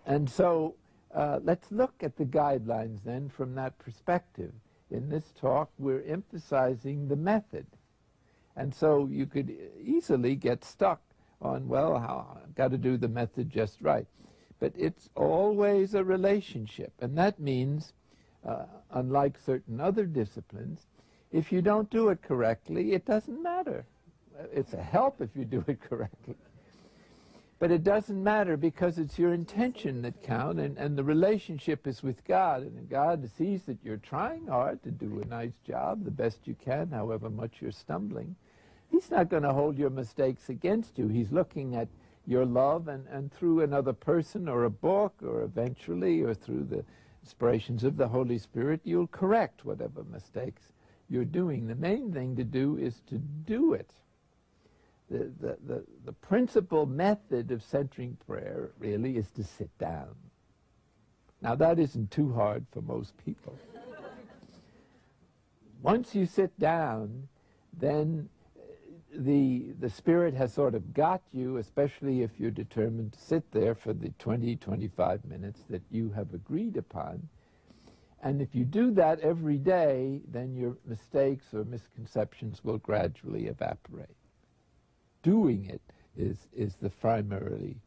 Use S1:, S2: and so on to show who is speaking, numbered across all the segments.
S1: And so let's look at the guidelines then from that perspective. In this talk, we're emphasizing the method. And so you could easily get stuck on, well, I've got to do the method just right. But it's always a relationship. And that means, unlike certain other disciplines, if you don't do it correctly, it doesn't matter. It's a help if you do it correctly. But it doesn't matter because it's your intention that counts, and the relationship is with God. And God sees that you're trying hard to do a nice job, the best you can, however much you're stumbling. He's not going to hold your mistakes against you. He's looking at your love, and through another person or a book or eventually or through the inspirations of the Holy Spirit, you'll correct whatever mistakes you're doing. The main thing to do is to do it. The principal method of centering prayer really is to sit down. Now that isn't too hard for most people. Once you sit down, then the Spirit has sort of got you, especially if you're determined to sit there for the 20-25 minutes that you have agreed upon. And if you do that every day, then your mistakes or misconceptions will gradually evaporate. Doing it is the primarily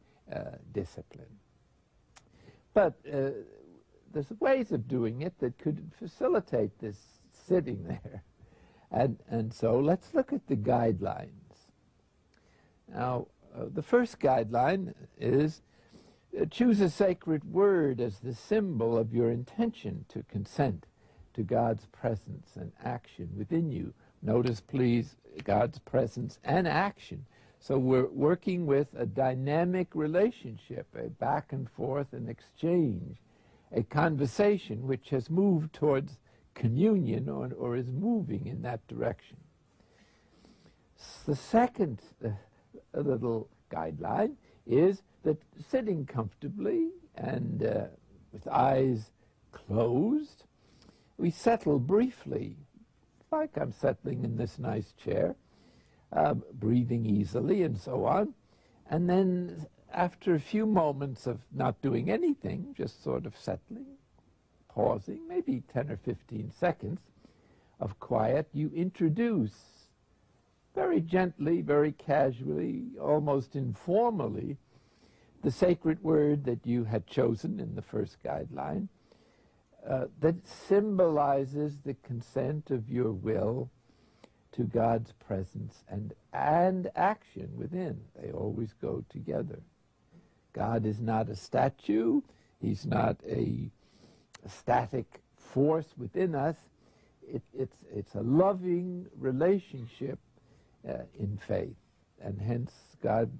S1: discipline. But there's ways of doing it that could facilitate this sitting there. And so let's look at the guidelines. Now, the first guideline is choose a sacred word as the symbol of your intention to consent to God's presence and action within you. Notice, please, God's presence and action. So we're working with a dynamic relationship, a back and forth, an exchange, a conversation which has moved towards communion or is moving in that direction. The second little guideline is that sitting comfortably and with eyes closed, we settle briefly, like I'm settling in this nice chair, breathing easily and so on. And then after a few moments of not doing anything, just sort of settling, pausing, maybe 10 or 15 seconds of quiet, you introduce very gently, very casually, almost informally, the sacred word that you had chosen in the first guideline that symbolizes the consent of your will to God's presence and action within. They always go together. God is not a statue. He's not a static force within us. It's a loving relationship in faith, and hence God's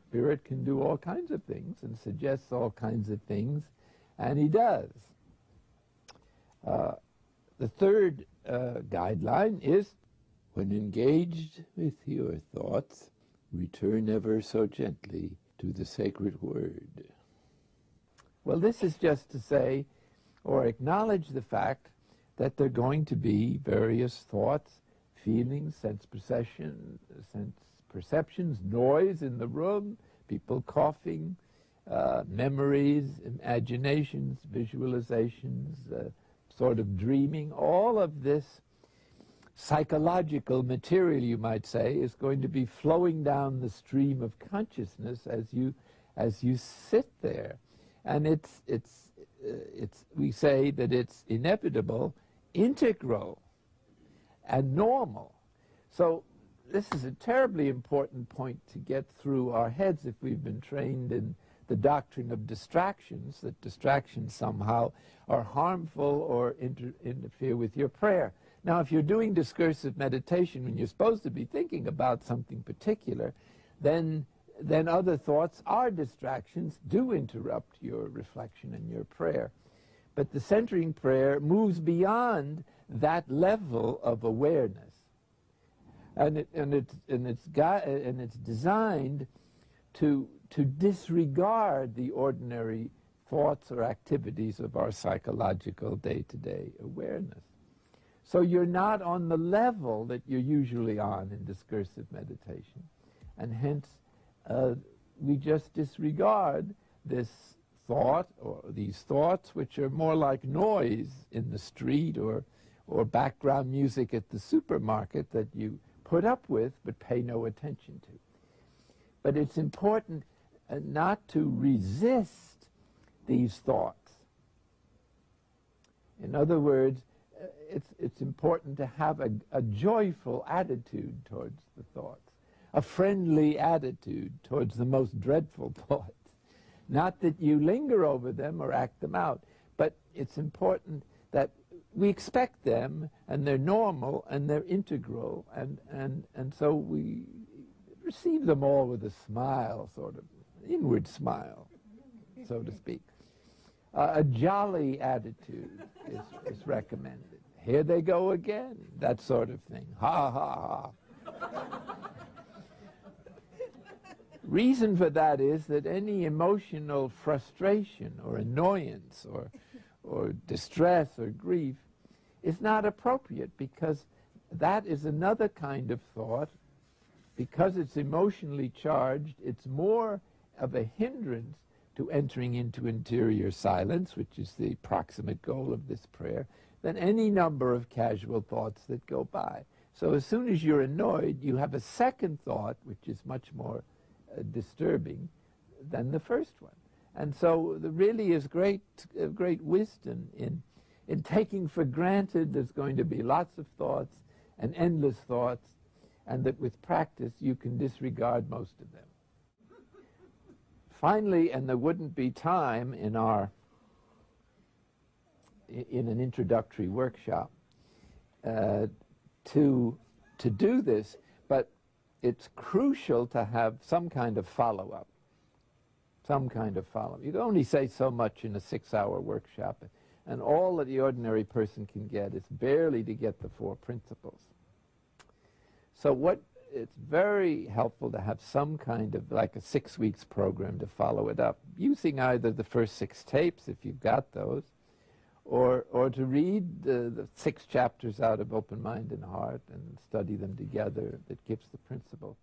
S1: Spirit can do all kinds of things and suggests all kinds of things, and He does. The third guideline is, when engaged with your thoughts, return ever so gently to the sacred word. Well, this is just to say, or acknowledge the fact that there are going to be various thoughts, feelings, sense perceptions, noise in the room, people coughing, memories, imaginations, visualizations, sort of dreaming. All of this psychological material, you might say, is going to be flowing down the stream of consciousness as you sit there. And we say that it's inevitable, integral, and normal. So this is a terribly important point to get through our heads if we've been trained in the doctrine of distractions, that distractions somehow are harmful or interfere with your prayer. Now, if you're doing discursive meditation when you're supposed to be thinking about something particular, then other thoughts are distractions, do interrupt your reflection and your prayer. But the centering prayer moves beyond that level of awareness. And it's designed to disregard the ordinary thoughts or activities of our psychological day-to-day awareness. So you're not on the level that you're usually on in discursive meditation. And hence, we just disregard this thought, or these thoughts which are more like noise in the street or background music at the supermarket that you put up with but pay no attention to. But it's important not to resist these thoughts. In other words, it's important to have a joyful attitude towards the thoughts, a friendly attitude towards the most dreadful thoughts. Not that you linger over them or act them out, but it's important that we expect them, and they're normal, and they're integral, and so we receive them all with a smile, sort of inward smile, so to speak. A jolly attitude is recommended. Here they go again, that sort of thing. Ha, ha, ha. Reason for that is that any emotional frustration or annoyance or distress or grief is not appropriate, because that is another kind of thought. Because it's emotionally charged, it's more of a hindrance to entering into interior silence, which is the proximate goal of this prayer, than any number of casual thoughts that go by. So as soon as you're annoyed, you have a second thought, which is much more disturbing than the first one. And so there really is great wisdom in taking for granted there's going to be lots of thoughts and endless thoughts, and that with practice you can disregard most of them. Finally, and there wouldn't be time in an introductory workshop to do this, but it's crucial to have some kind of follow-up. Some kind of follow-up. You can only say so much in a 6-hour workshop, and all that the ordinary person can get is barely to get the 4 principles. So it's very helpful to have some kind of, like a 6 weeks program to follow it up, using either the first 6 tapes, if you've got those, or to read the 6 chapters out of Open Mind and Heart and study them together. That gives the principle.